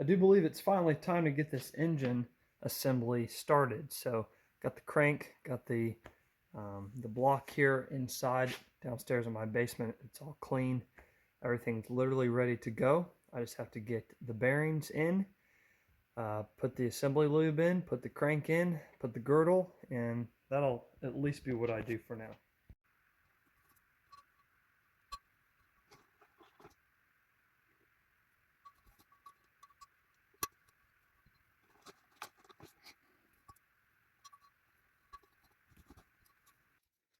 I do believe it's finally time to get this engine assembly started. So got the crank, got the block here inside downstairs in my basement. It's all clean. Everything's literally ready to go. I just have to get the bearings in, put the assembly lube in, put the crank in, put the girdle, and that'll at least be what I do for now.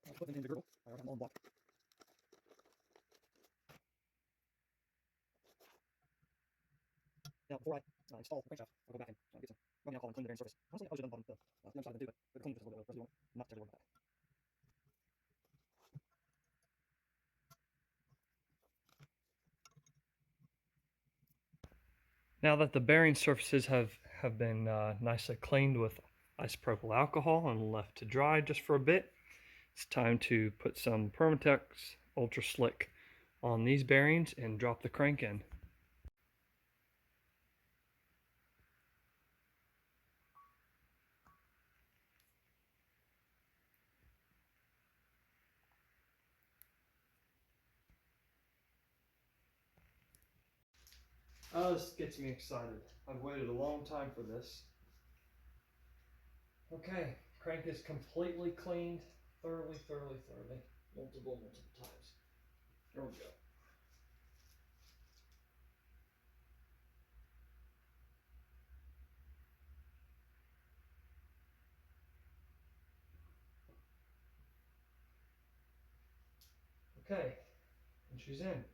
I'll put it in the girdle. I already have my own block. Now, before I install the crankshaft, I'll go back and get some running alcohol and clean the bearing surface. Honestly, I probably should have done the other side of it too, but clean just a little bit of residue on it. Not terribly worried about that. Now that the bearing surfaces have been nicely cleaned with isopropyl alcohol and left to dry just for a bit, it's time to put some Permatex Ultra Slick on these bearings and drop the crank in. Oh, this gets me excited. I've waited a long time for this. Okay, crank is completely cleaned, thoroughly, multiple times. Here we go. Okay, and she's in.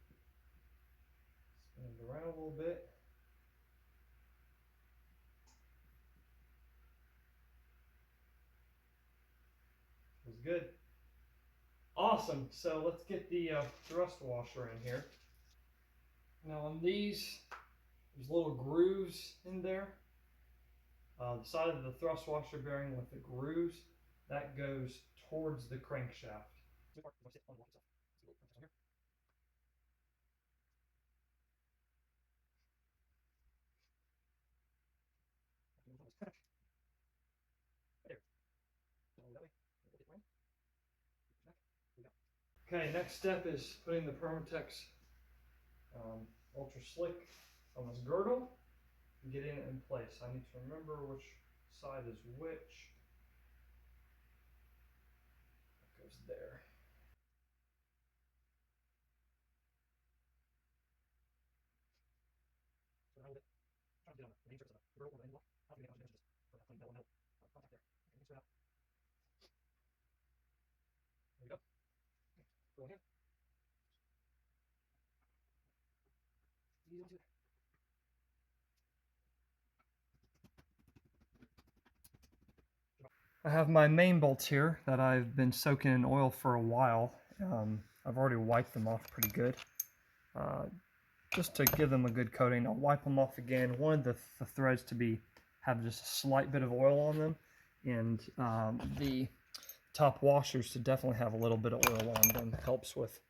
Spin it around a little bit. It was good. Awesome. So let's get the thrust washer in here. Now on these, there's little grooves in there. The side of the thrust washer bearing with the grooves, that goes towards the crankshaft. Okay, next step is putting the Permatex Ultra Slick on this girdle and getting it in place. I need to remember which side is which. That goes there. I have my main bolts here that I've been soaking in oil for a while. I've already wiped them off pretty good. Just to give them a good coating, I'll wipe them off again. Wanted the threads to have just a slight bit of oil on them, and the top washers to definitely have a little bit of oil on them. Helps with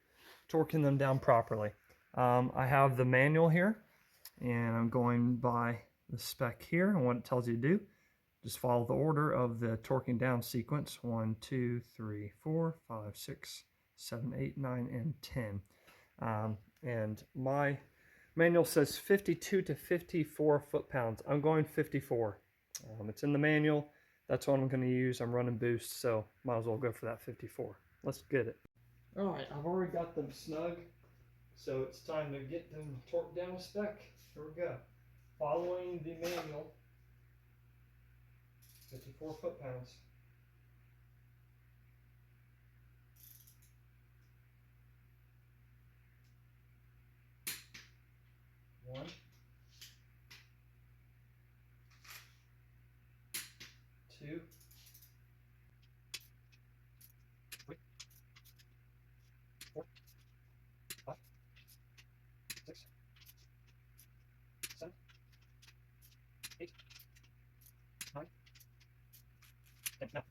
torquing them down properly. I have the manual here, and I'm going by the spec here and what it tells you to do. Just follow the order of the torquing down sequence: 1, 2, 3, 4, 5, 6, 7, 8, 9, and 10. And my manual says 52 to 54 foot-pounds. I'm going 54. It's in the manual. That's what I'm going to use. I'm running boost, so might as well go for that 54. Let's get it. All right, I've already got them snug, so it's time to get them torqued down a spec. Here we go. Following the manual, 54 foot-pounds. One, two, three, 4, 5, 6, 7, 8, 9, 10. Now,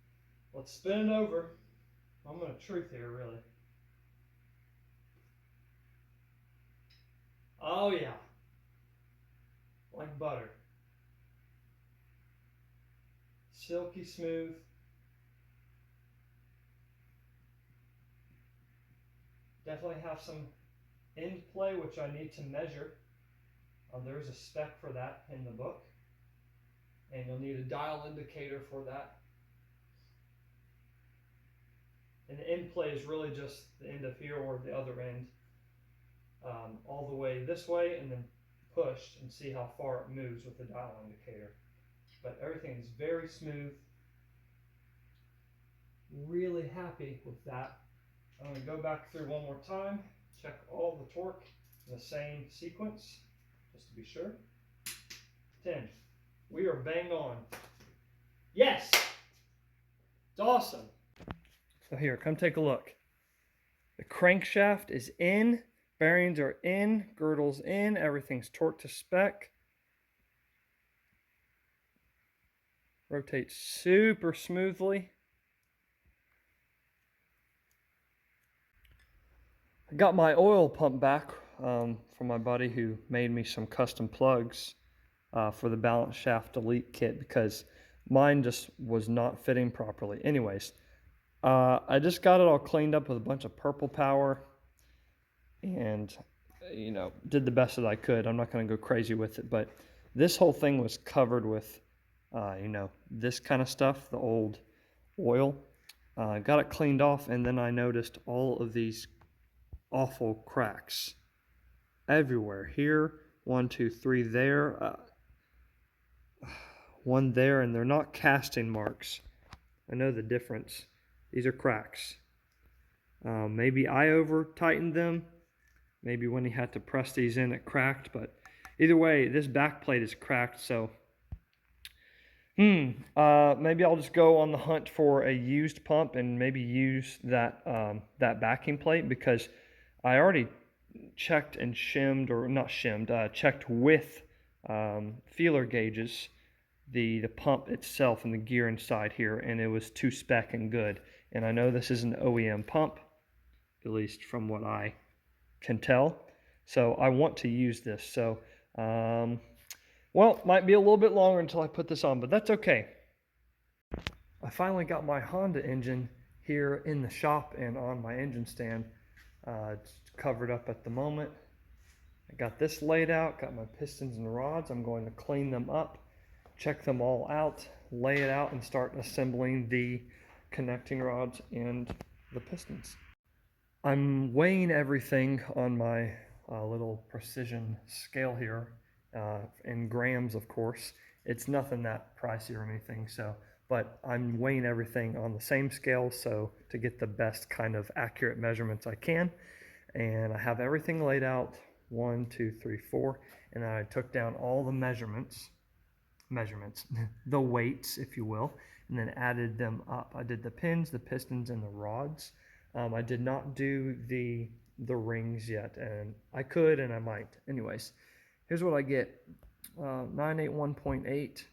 let's spin it over. I'm going to truth here, really. Oh, yeah. like butter. Silky smooth. Definitely have some end play, which I need to measure. There's a spec for that in the book, and you'll need a dial indicator for that. And the end play is really just the end of here or the other end, all the way this way, and then pushed and see how far it moves with the dial indicator. But everything is very smooth. Really happy with that. I'm going to go back through one more time, check all the torque in the same sequence, just to be sure. 10. We are bang on. Yes! It's awesome. So here, come take a look. The crankshaft is in, bearings are in, girdle's in, everything's torqued to spec. Rotates super smoothly. I got my oil pump back from my buddy who made me some custom plugs for the balance shaft delete kit because mine just was not fitting properly. Anyways, I just got it all cleaned up with a bunch of purple power and, you know, did the best that I could. I'm not going to go crazy with it, but this whole thing was covered with, you know, this kind of stuff, the old oil. Got it cleaned off, and then I noticed all of these awful cracks everywhere. Here, 1, 2, 3 there, one there, and they're not casting marks. I know the difference. These are cracks. Maybe I over tightened them. Maybe when he had to press these in it cracked, but either way, this back plate is cracked, so maybe I'll just go on the hunt for a used pump and maybe use that that backing plate, because I already checked and shimmed, or not shimmed, checked with feeler gauges the pump itself and the gear inside here, and it was to spec and good. And I know this is an OEM pump, at least from what I can tell. So I want to use this. So, well, might be a little bit longer until I put this on, but that's okay. I finally got my Honda engine here in the shop and on my engine stand. It's covered up at the moment. I got this laid out, got my pistons and rods. I'm going to clean them up, check them all out, lay it out, and start assembling the connecting rods and the pistons. I'm weighing everything on my little precision scale here in grams, of course. It's nothing that pricey or anything, so, but I'm weighing everything on the same scale, so to get the best kind of accurate measurements I can. And I have everything laid out, 1, 2, 3, 4, and I took down all the measurements, the weights, if you will, and then added them up. I did the pins, the pistons, and the rods. I did not do the rings yet, and I could and I might. Anyways, here's what I get. 981.8,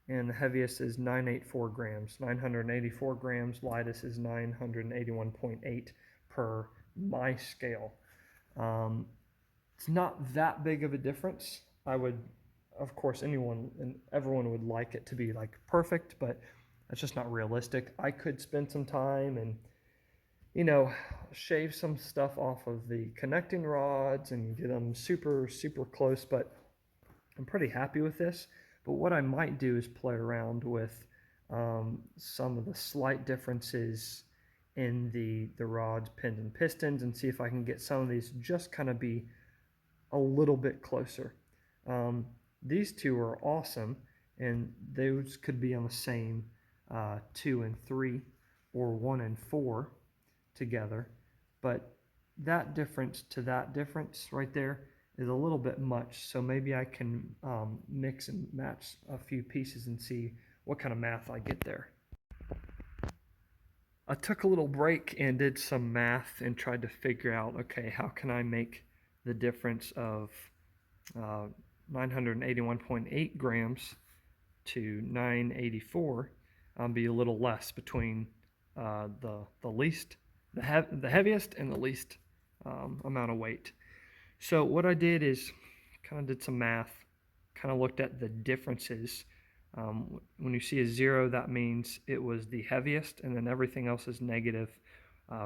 and the heaviest is 984 grams. 984 grams, lightest is 981.8 per my scale. It's not that big of a difference. I would, of course, anyone and everyone would like it to be like perfect, but that's just not realistic. I could spend some time and, you know, shave some stuff off of the connecting rods and get them super, super close, but I'm pretty happy with this. But what I might do is play around with some of the slight differences in the rods, pins, and pistons, and see if I can get some of these just kind of be a little bit closer. These two are awesome, and those could be on the same 2 and 3 or 1 and 4 together, but that difference to that difference right there is a little bit much, so maybe I can mix and match a few pieces and see what kind of math I get there. I took a little break and did some math and tried to figure out, okay, how can I make the difference of 981.8 grams to 984 be a little less between the heaviest and the least amount of weight. So what I did is kind of did some math, kind of looked at the differences. When you see a 0, that means it was the heaviest, and then everything else is negative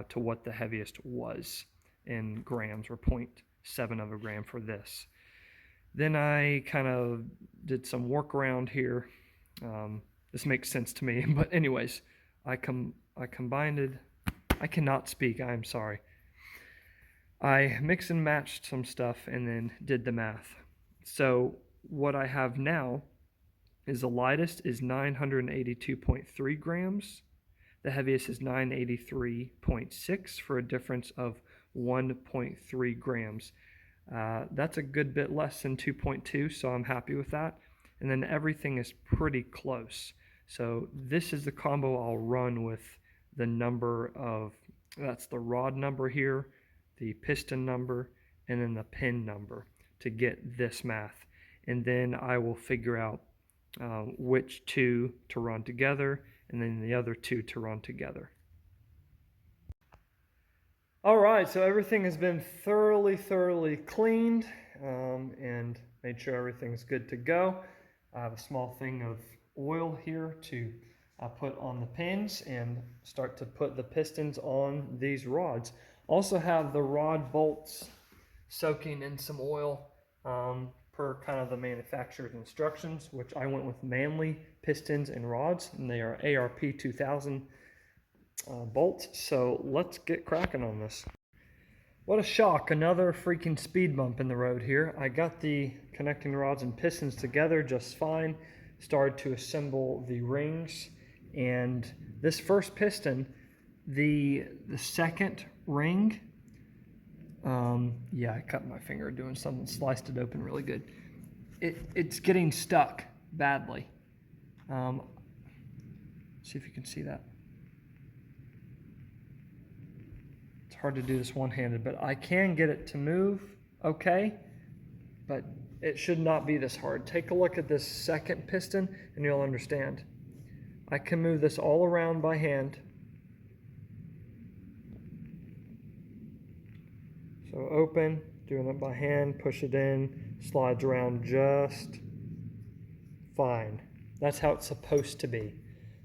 to what the heaviest was in grams, or 0.7 of a gram for this. Then I kind of did some workaround here. This makes sense to me, but anyways, I combined. I cannot speak. I'm sorry. I mixed and matched some stuff and then did the math. So what I have now is the lightest is 982.3 grams. The heaviest is 983.6 for a difference of 1.3 grams. That's a good bit less than 2.2, so I'm happy with that. And then everything is pretty close. So this is the combo I'll run with the number of, that's the rod number here, the piston number, and then the pin number to get this math. And then I will figure out which two to run together, and then the other two to run together. All right, so everything has been thoroughly cleaned and made sure everything's good to go. I have a small thing of oil here to put on the pins and start to put the pistons on these rods. Also have the rod bolts soaking in some oil per kind of the manufacturer's instructions, which I went with Manley pistons and rods, and they are ARP 2000 bolts. So let's get cracking on this. What a shock, another freaking speed bump in the road here. I got the connecting rods and pistons together just fine, started to assemble the rings, and this first piston, the second ring, yeah, I cut my finger doing something, sliced it open really good. It's getting stuck badly. See if you can see that. It's hard to do this one-handed, but I can get it to move okay, but it should not be this hard. Take a look at this second piston and you'll understand. I can move this all around by hand. So open, doing it by hand, push it in, slides around just fine. That's how it's supposed to be.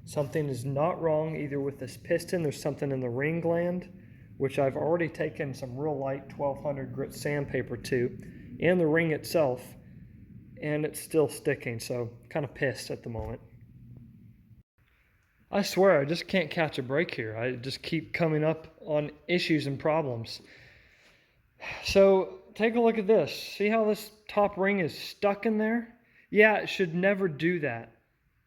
Something is not wrong either with this piston. There's something in the ring gland, which I've already taken some real light 1200 grit sandpaper to, and the ring itself, and it's still sticking, so kind of pissed at the moment. I swear, I just can't catch a break here. I just keep coming up on issues and problems. So take a look at this. See how this top ring is stuck in there? Yeah, it should never do that.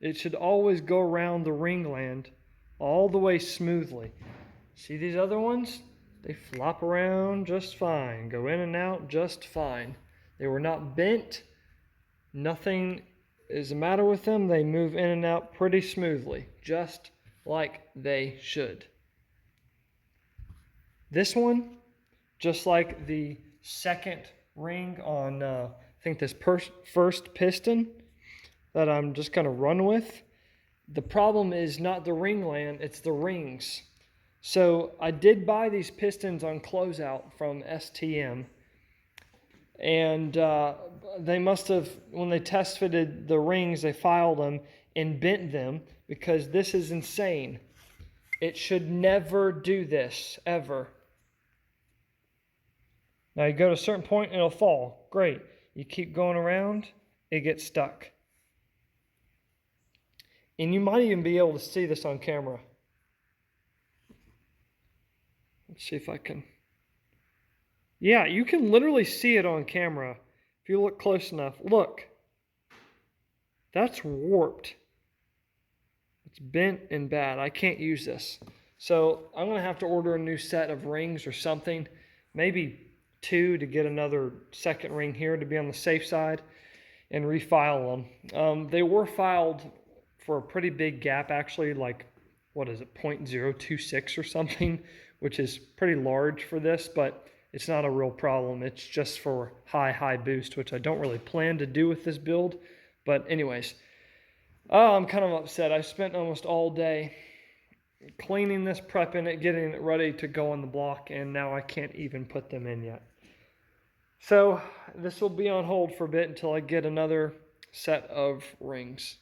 It should always go around the ring gland all the way smoothly. See these other ones? They flop around just fine, go in and out just fine. They were not bent. Nothing is the matter with them. They move in and out pretty smoothly, just like they should. This one, just like the second ring on, I think this first piston that I'm just going to run with, the problem is not the ring gland, it's the rings. So I did buy these pistons on closeout from STM, and they must have, when they test fitted the rings, they filed them and bent them, because this is insane. It should never do this, ever. Now you go to a certain point and it'll fall. Great. You keep going around, it gets stuck. And you might even be able to see this on camera. Let's see if I can. Yeah, you can literally see it on camera if you look close enough. Look. That's warped. It's bent and bad. I can't use this. So I'm going to have to order a new set of rings or something. Maybe 2 to get another second ring here to be on the safe side, and refile them. They were filed for a pretty big gap, actually, like, what is it, 0.026 or something, which is pretty large for this, but it's not a real problem. It's just for high boost, which I don't really plan to do with this build. But anyways, I'm kind of upset. I spent almost all day cleaning this, prepping it, getting it ready to go on the block, and now I can't even put them in yet. So this will be on hold for a bit until I get another set of rings.